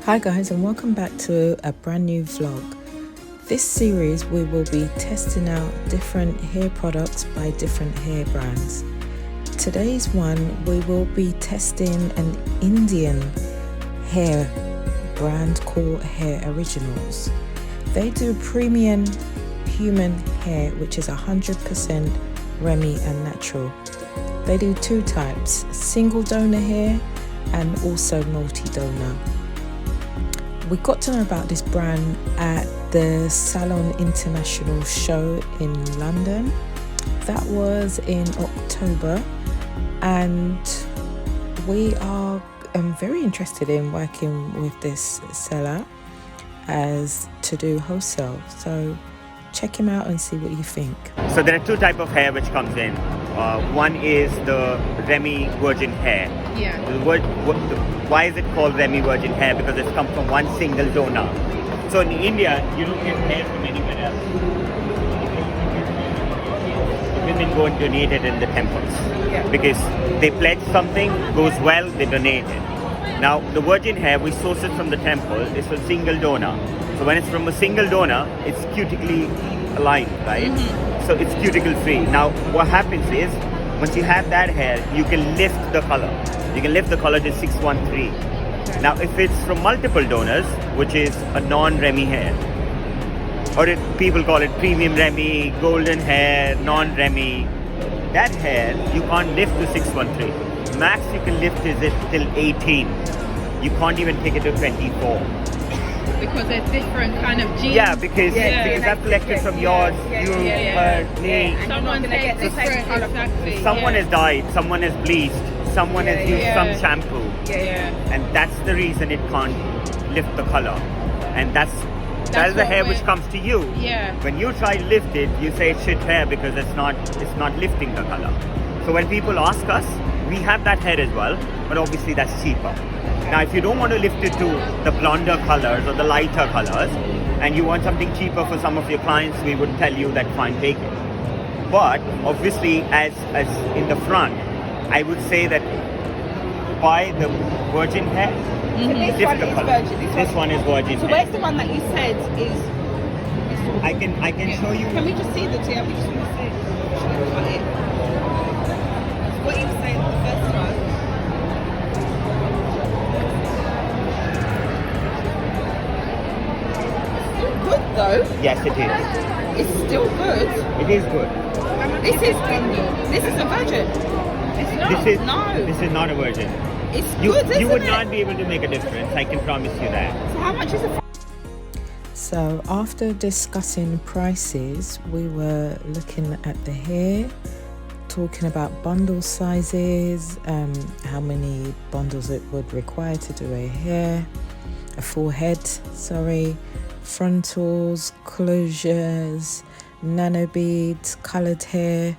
Hi guys, and welcome back to a brand new vlog. This series we will be testing out different hair products by different hair brands. Today's one we will be testing an Indian hair brand called Hair Originals. They do premium human hair which is 100% Remy and natural. They do two types, single donor hair and also multi-donor. We got to know about this brand at the Salon International show in London. That was in October, and we are very interested in working with this seller as to do wholesale. So check him out and see what you think. So there are two types of hair which comes in. One is the Remy virgin hair. Yeah. Why is it called Remy virgin hair? Because it's come from one single donor. So in India, you don't get hair from anywhere else. Women go and donate it in the temples. Yeah. Because they pledge something, goes well, they donate it. Now, the virgin hair, we source it from the temple, it's a single donor. So when it's from a single donor, it's cutically aligned, right? Mm-hmm. So it's cuticle free. Now, what happens is, once you have that hair, you can lift the color. You can lift the color to 613. Now, if it's from multiple donors, which is a non-Remy hair, or people call it premium Remy, golden hair, non-Remy, that hair, you can't lift to 613. Max you can lift is it till 18. You can't even take it to 24. Because there's different kind of genes. Yeah, because I've collected from yours, me. Someone takes different, exactly. Someone has died, someone has bleached, someone has used some shampoo. And that's the reason it can't lift the color. And that's the hair which comes to you. Yeah. When you try to lift it, you say it's shit hair because it's not lifting the color. So when people ask us, we have that hair as well, but obviously that's cheaper. Now, if you don't want to lift it to the blonder colors or the lighter colors, and you want something cheaper for some of your clients, we would tell you that fine, take it. But obviously, as in the front, I would say that buy the virgin hair. Mm-hmm. Lift the color. This one is virgin. So hair. where's the one that you said is? I can show you. Can we just see the two? We just want to see. What you were saying the first one. Good though. Yes, it is. It's still good. It is good. This is a virgin. It's not. This is not a virgin. It's good, isn't You would it? not be able to make a difference. I can promise you that. So how much is it? So after discussing prices, we were looking at the hair, talking about bundle sizes, how many bundles it would require to do a full head, frontals, closures, nano beads, colored hair,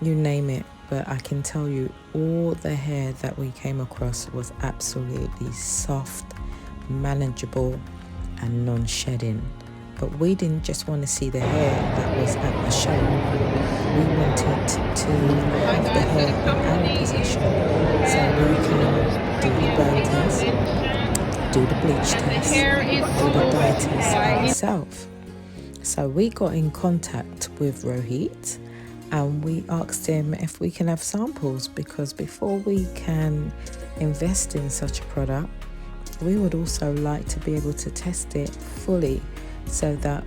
you name it. But I can tell you all the hair that we came across was absolutely soft, manageable and non-shedding. But we didn't just want to see the hair that was at the show. We wanted to have the hair in our possession. So we can do the burn test, do the bleach test, do the dye test ourselves. So we got in contact with Rohit and we asked him if we can have samples, because before we can invest in such a product, we would also like to be able to test it fully so that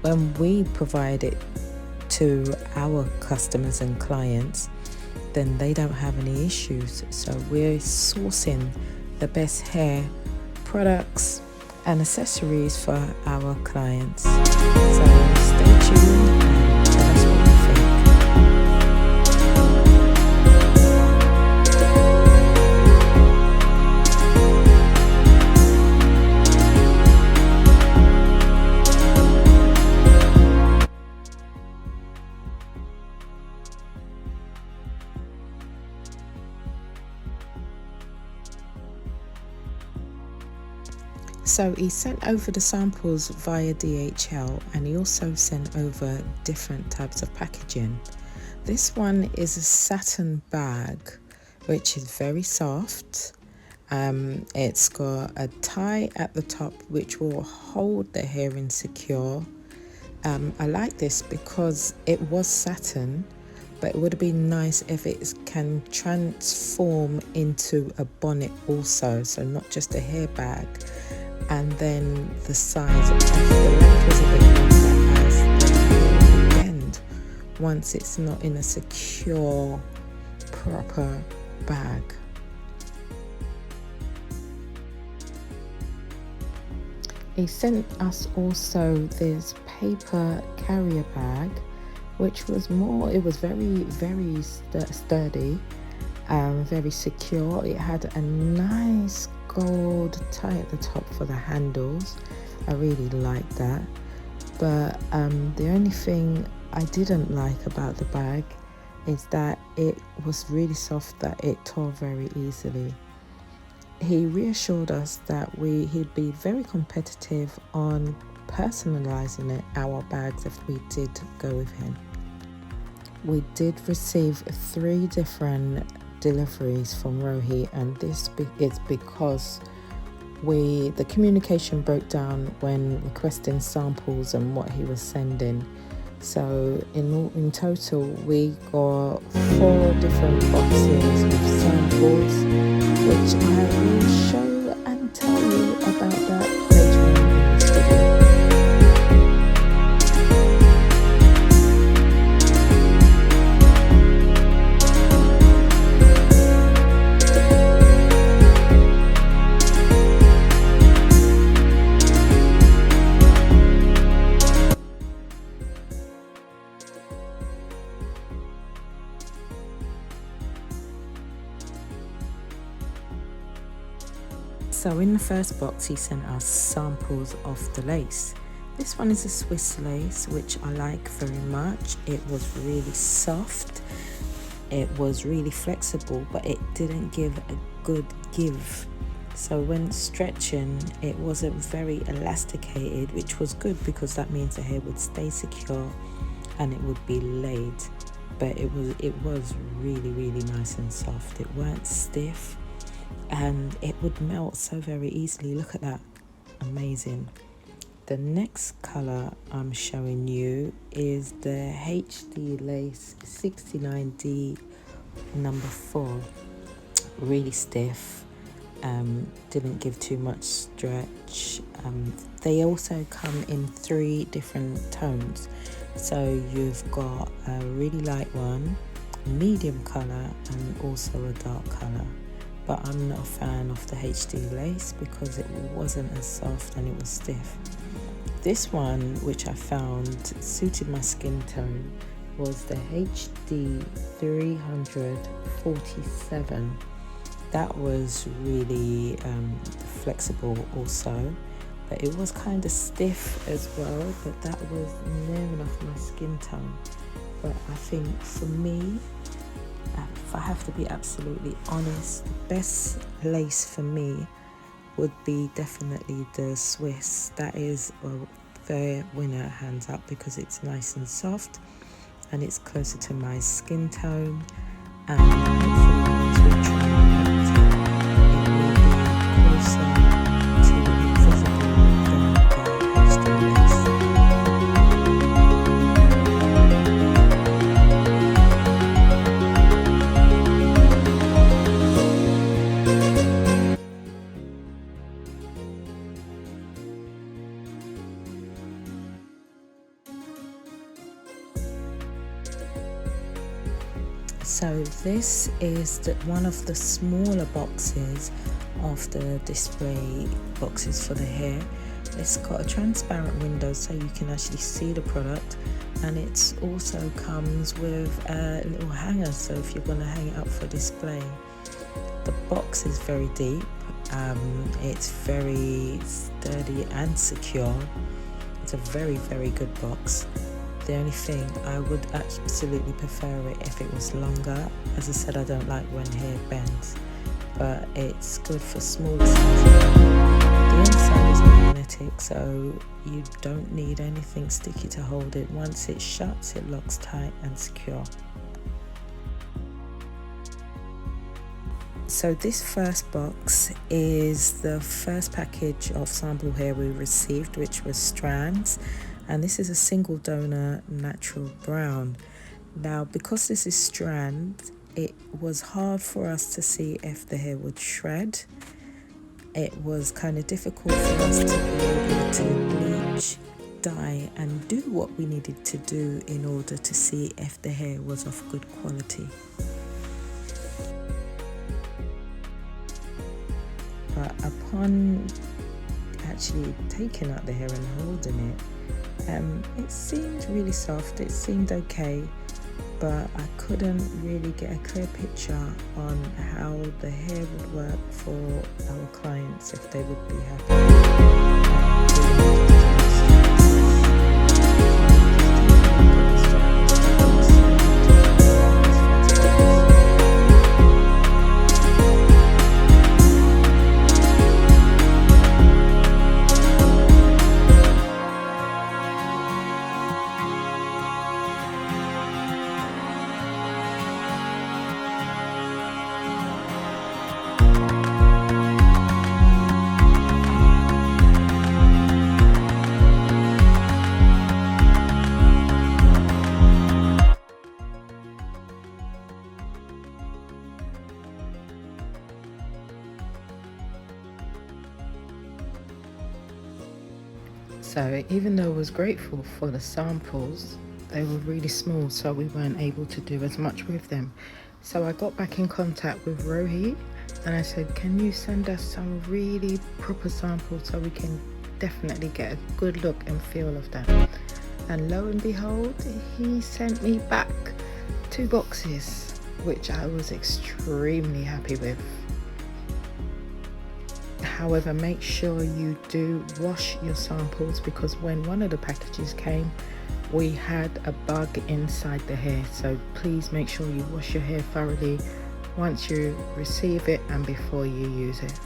when we provide it to our customers and clients, then they don't have any issues. So we're sourcing the best hair products and accessories for our clients. So stay tuned and tell us what you think. So he sent over the samples via DHL, and he also sent over different types of packaging. This one is a satin bag, which is very soft, It's got a tie at the top which will hold the hair insecure. I like this because it was satin, but it would have been nice if it can transform into a bonnet also, so not just a hair bag. And then the size of the length was a bit longer as the hair will bend once it's not in a secure, proper bag. He sent us also this paper carrier bag, which was it was very sturdy, very secure. It had a nice gold tie at the top for the handles. I really like that. But the only thing I didn't like about the bag is that it was really soft, that it tore very easily. He reassured us that he'd be very competitive on personalizing our bags if we did go with him. We did receive 3 different deliveries from Rohi, and this is because the communication broke down when requesting samples and what he was sending. So in total we got 4 different boxes of samples, which I will show and tell you about that later on in this video. So in the first box he sent us samples of the lace. This one is a Swiss lace, which I like very much. It was really soft, it was really flexible, but it didn't give a good give. So when stretching, it wasn't very elasticated, which was good because that means the hair would stay secure and it would be laid. But it was really nice and soft. It weren't stiff, and it would melt so very easily. Look at that, amazing. The next color I'm showing you is the HD lace 69D number 4. Really stiff, didn't give too much stretch. They also come in 3 different tones, so you've got a really light one, medium color, and also a dark color. But I'm not a fan of the HD lace because it wasn't as soft and it was stiff. This one, which I found suited my skin tone, was the HD 347. That was really flexible also, but it was kind of stiff as well, but that was near enough my skin tone. But I think for me, if I have to be absolutely honest, the best lace for me would be definitely the Swiss. That is the winner, hands up, because it's nice and soft and it's closer to my skin tone, and hopefully once we try it will be closer to invisible than the HD lace. So this is one of the smaller boxes of the display boxes for the hair. It's got a transparent window so you can actually see the product, and it also comes with a little hanger, so if you're going to hang it up for display. The box is very deep, it's very sturdy and secure. It's a very good box. The only thing, I would absolutely prefer it if it was longer. As I said, I don't like when hair bends, but it's good for smaller sizes. The inside is magnetic, so you don't need anything sticky to hold it. Once it shuts, it locks tight and secure. So this first box is the first package of sample hair we received, which was strands, and this is a single donor natural brown. Now, because this is strand, it was hard for us to see if the hair would shred. It was kind of difficult for us to be able to bleach, dye and do what we needed to do in order to see if the hair was of good quality. But upon actually taking out the hair and holding it, it seemed really soft, it seemed okay, but I couldn't really get a clear picture on how the hair would work for our clients, if they would be happy. So even though I was grateful for the samples, they were really small, so we weren't able to do as much with them. So I got back in contact with Rohit and I said, can you send us some really proper samples so we can definitely get a good look and feel of them? And lo and behold, he sent me back 2 boxes, which I was extremely happy with. However, make sure you do wash your samples, because when one of the packages came, we had a bug inside the hair. So please make sure you wash your hair thoroughly once you receive it and before you use it.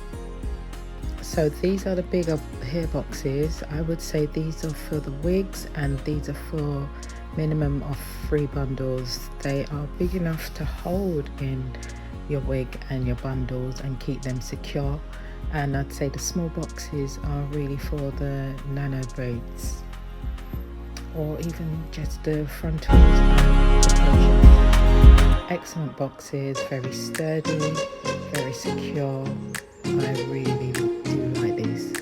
So these are the bigger hair boxes. I would say these are for the wigs and these are for minimum of 3 bundles. They are big enough to hold in your wig and your bundles and keep them secure. And I'd say the small boxes are really for the nano braids, or even just the frontals and the crochet. Excellent boxes, very sturdy, very secure. I really do like these.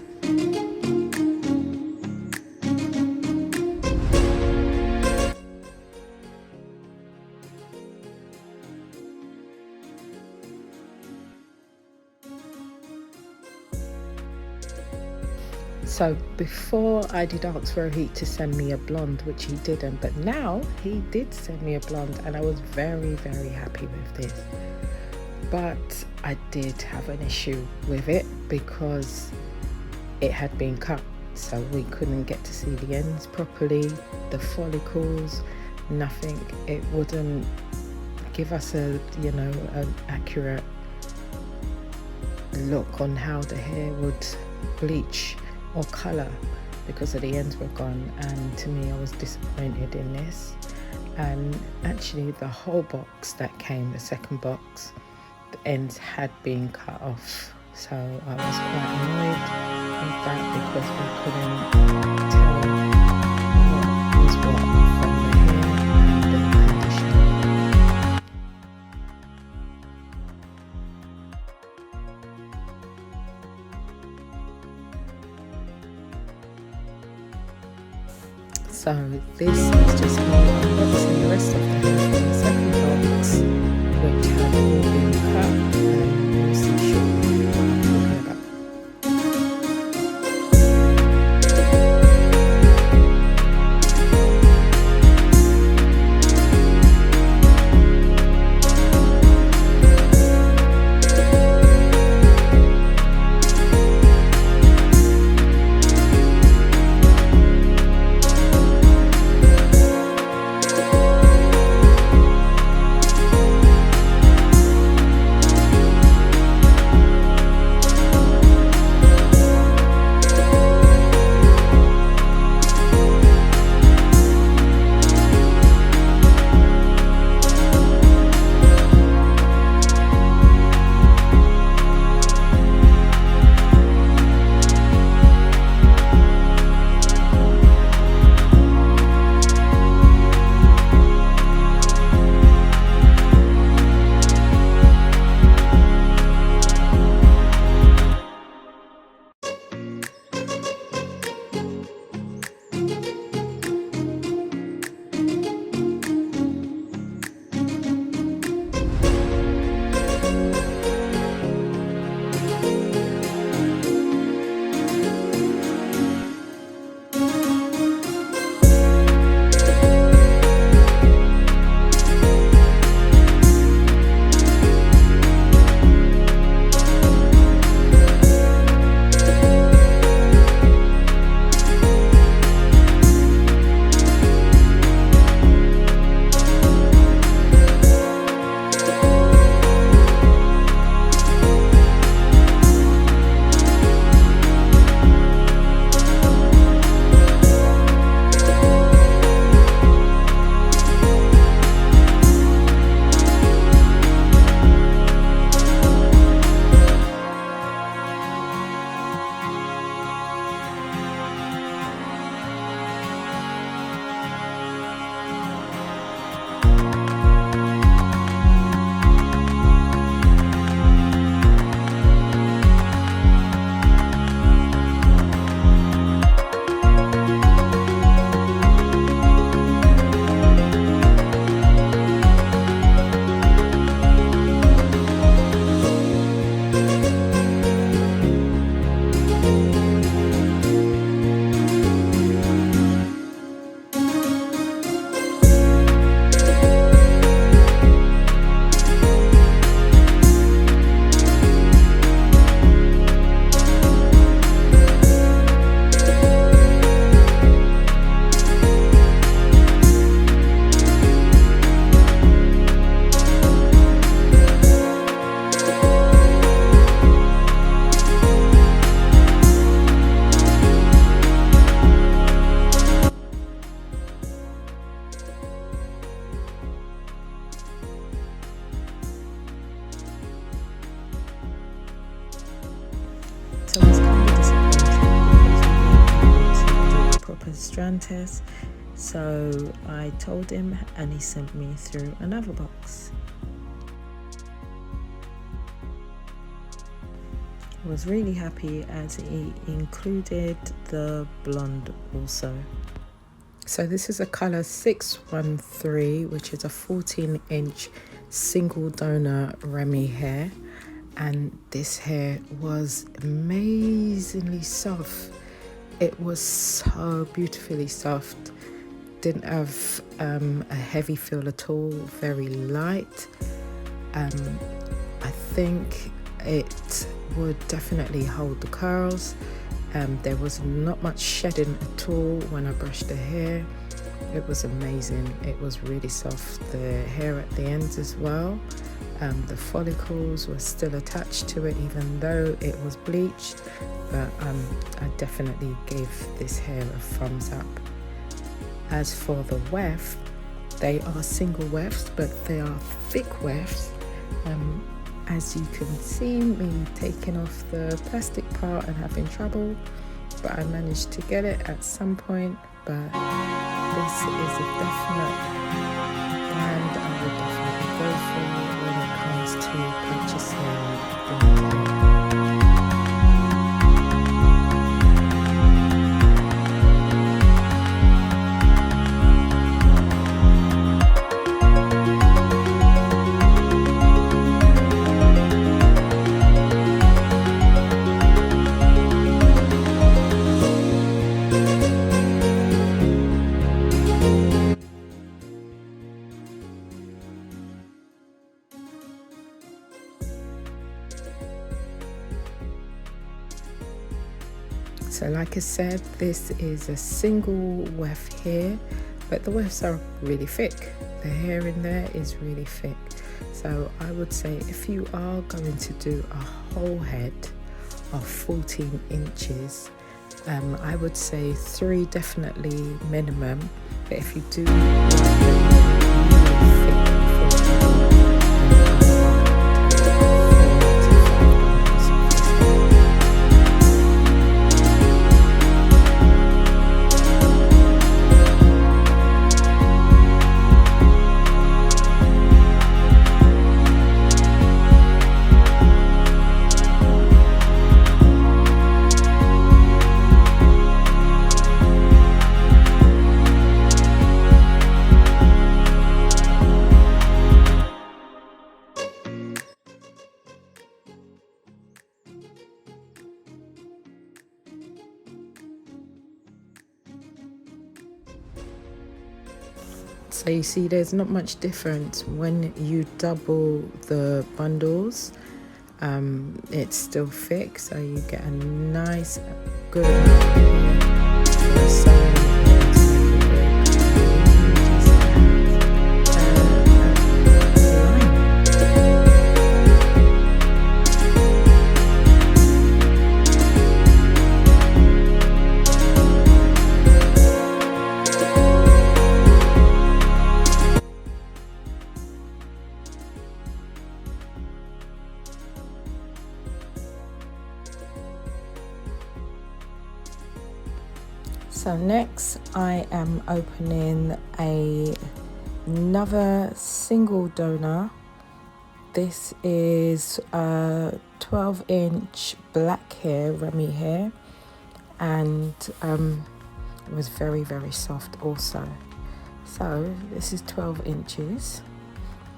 So before I did ask Rohit to send me a blonde, which he didn't, but now he did send me a blonde and I was very, very happy with this. But I did have an issue with it because it had been cut, so we couldn't get to see the ends properly, the follicles, nothing. It wouldn't give us a, you know, an accurate look on how the hair would bleach or colour because of the ends were gone, and to me I was disappointed in this. And actually the whole box that came, the second box, the ends had been cut off, so I was quite annoyed with that because we couldn't tell what was what from the hair and the conditioner. So this is just me unboxing the rest of the hair from the second box, which have all been cut, and you'll see shortly what I'm talking about. contest. So I told him and he sent me through another box. I was really happy as he included the blonde also. So this is a color 613, which is a 14-inch single donor Remy hair, and this hair was amazingly soft. It was so beautifully soft. Didn't have a heavy feel at all, very light. I think it would definitely hold the curls. There was not much shedding at all when I brushed the hair. It was amazing. It was really soft. The hair at the ends as well. The follicles were still attached to it even though it was bleached, but I definitely gave this hair a thumbs up. As for the weft, they are single wefts, but they are thick wefts. As you can see me taking off the plastic part and having trouble, but I managed to get it at some point. But this is a definite brand I would definitely go for when it comes to purchasing blonde hair. So like I said, this is a single weft hair, but the wefts are really thick. The hair in there is really thick. So I would say if you are going to do a whole head of 14 inches, I would say 3 definitely minimum. But if you do So you see there's not much difference when you double the bundles. It's still thick, so you get a nice good amount of hair. So next I am opening another single donor. This is a 12-inch black hair, Remy hair, and it was very soft also. So this is 12 inches.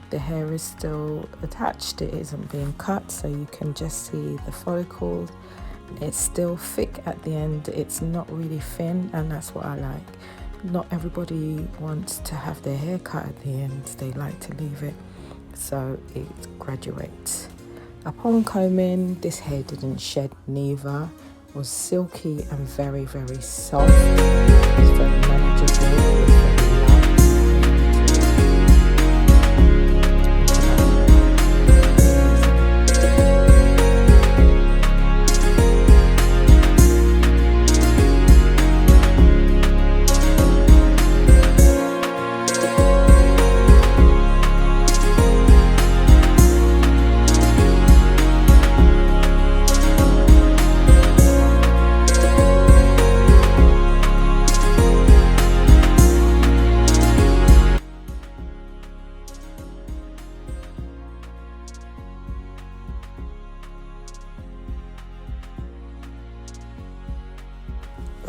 The hair is still attached, it isn't being cut, so you can just see the follicles. It's still thick at the end, it's not really thin, and that's what I like. Not everybody wants to have their hair cut at the end, they like to leave it so it graduates. Upon combing, this hair didn't shed neither. It was silky and very soft. It was very manageable. It was very light.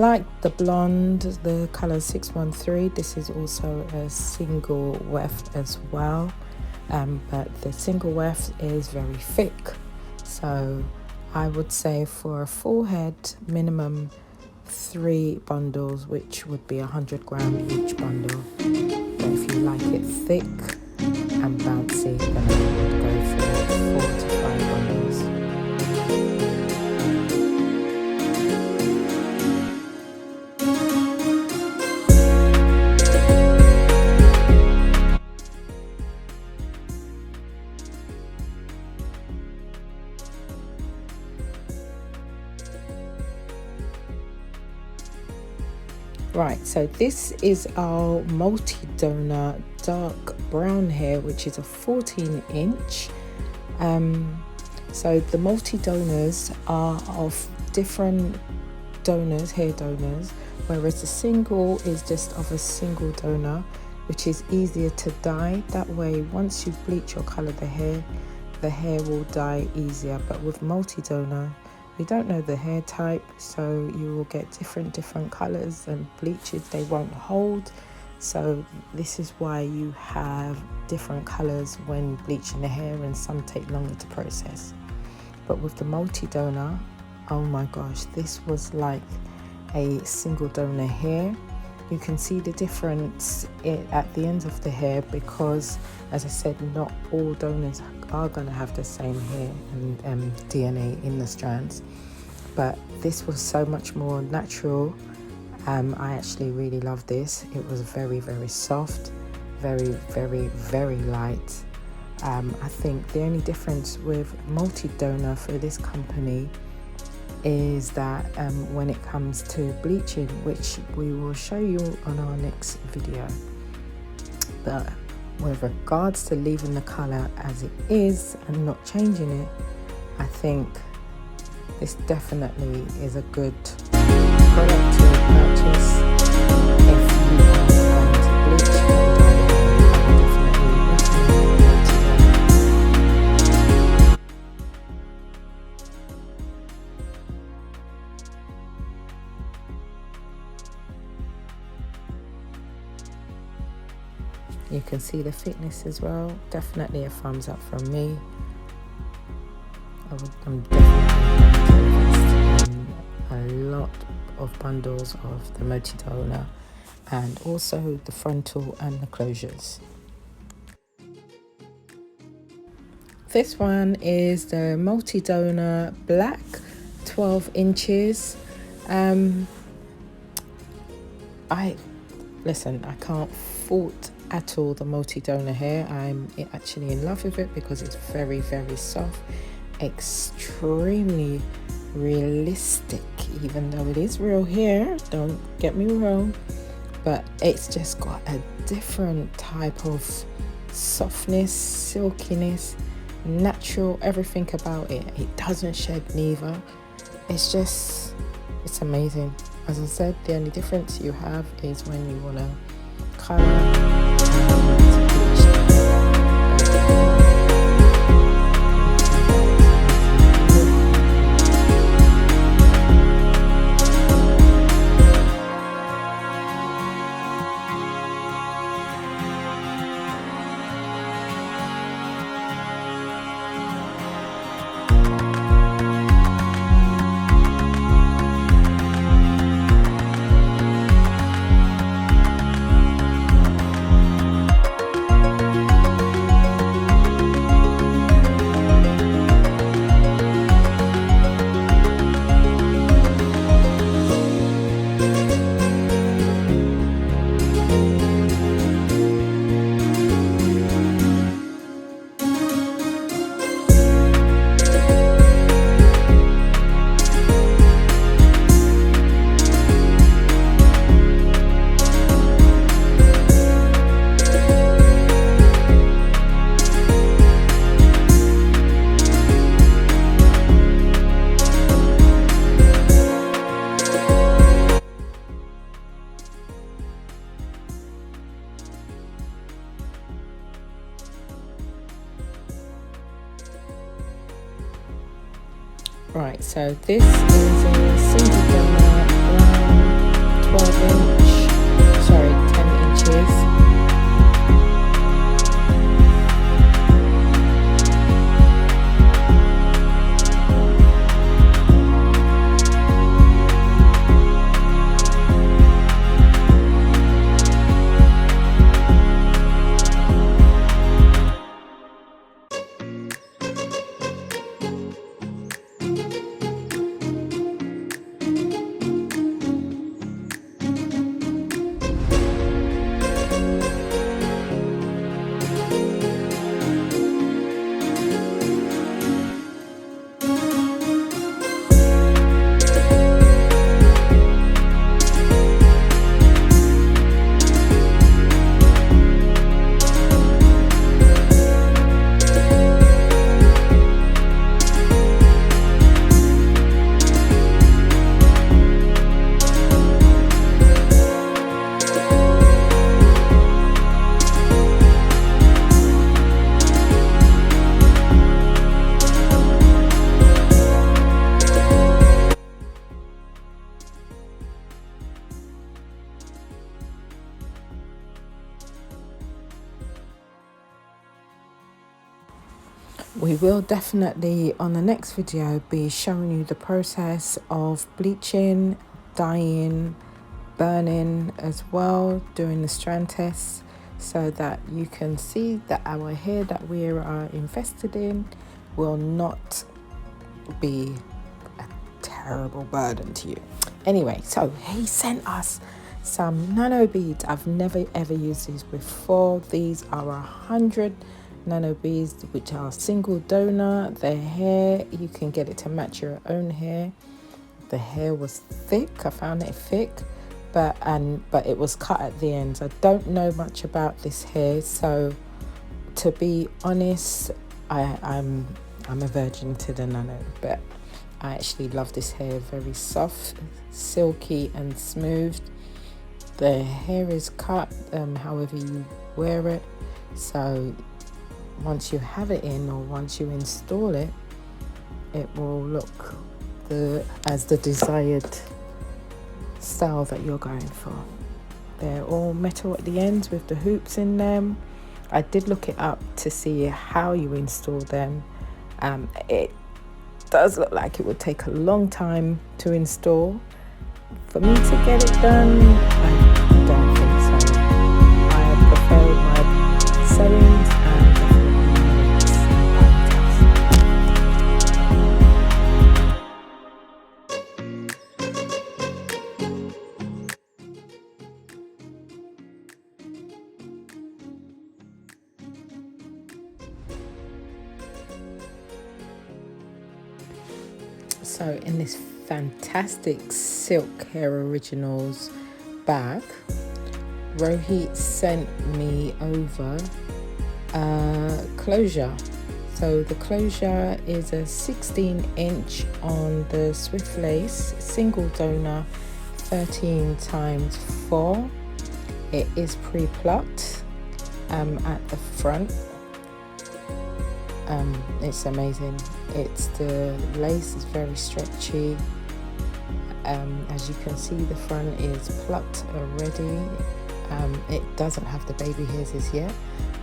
Like the blonde, the color 613, this is also a single weft as well, but the single weft is very thick, so I would say for a full head minimum 3 bundles, which would be 100 gram each bundle. But if you like it thick and bouncy, then I would go for 4 to 5 bundles. Right, so this is our multi-donor dark brown hair, which is a 14 inch. So the multi-donors are of different donors, hair donors, whereas the single is just of a single donor, which is easier to dye. That way, once you bleach or color the hair will dye easier. But with multi-donor, we don't know the hair type, so you will get different colors, and bleaches they won't hold. So this is why you have different colors when bleaching the hair, and some take longer to process. But with the multi-donor, oh my gosh, this was like a single donor hair. You can see the difference at the ends of the hair, because as I said, not all donors are going to have the same hair and DNA in the strands, but this was so much more natural. I actually really love this. It was very soft, very light. I think the only difference with multi-donor for this company is that when it comes to bleaching, which we will show you on our next video, but with regards to leaving the color as it is and not changing it, I think this definitely is a good product to purchase if you are going to bleach and dye your hair. I would definitely recommend it to you. You can see the thickness as well. Definitely a thumbs up from me. I'm definitely investing in a lot of bundles of the multi-donor, and also the frontal and the closures. This one is the multi-donor black 12 inches. Listen, I can't fault at all the multi-donor hair. I'm actually in love with it because it's very soft, extremely realistic, even though it is real hair, don't get me wrong, but it's just got a different type of softness, silkiness, natural, everything about it. It doesn't shed neither. It's amazing. As I said, the only difference you have is when you want to color and bleach. Right, so this is a single donor brown We will definitely on the next video be showing you the process of bleaching, dyeing, burning as well, doing the strand tests, so that you can see that our hair that we are invested in will not be a terrible burden to you. Anyway, so he sent us some nano beads. I've never ever used these before. These are 100 nano beads, which are single donor. The hair, you can get it to match your own hair. The hair was thick. I found it thick, but it was cut at the ends. I don't know much about this hair, so to be honest, I'm a virgin to the nano, but I actually love this hair. Very soft, silky and smooth. The hair is cut however you wear it, so once you have it in, or once you install it, it will look as the desired style that you're going for. They're all metal at the ends with the hoops in them. I did look it up to see how you install them. It does look like it would take a long time to install. For me to get it done, I don't think so. I prefer my settings and so in this fantastic silk hair originals bag, Rohit sent me over closure. So the closure is a 16-inch on the Swift Lace single donor 13x4. It is pre-plucked at the front. It's amazing. The lace is very stretchy. As you can see, the front is plucked already. It doesn't have the baby hairs as yet,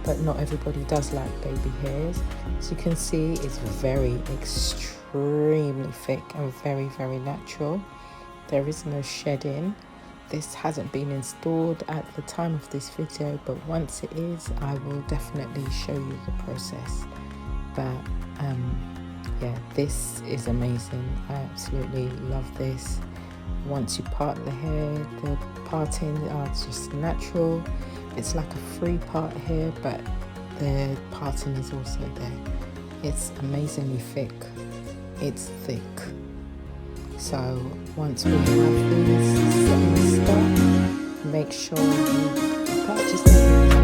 but not everybody does like baby hairs. As you can see, it's extremely thick and very, very natural. There is no shedding. This hasn't been installed at the time of this video, but once it is, I will definitely show you the process. But yeah, this is amazing. I absolutely love this. Once you part the hair, the parting are just natural. It's like a free part hair, but the parting is also there. It's amazingly thick. It's thick. So once we have these settings done, make sure you purchase them.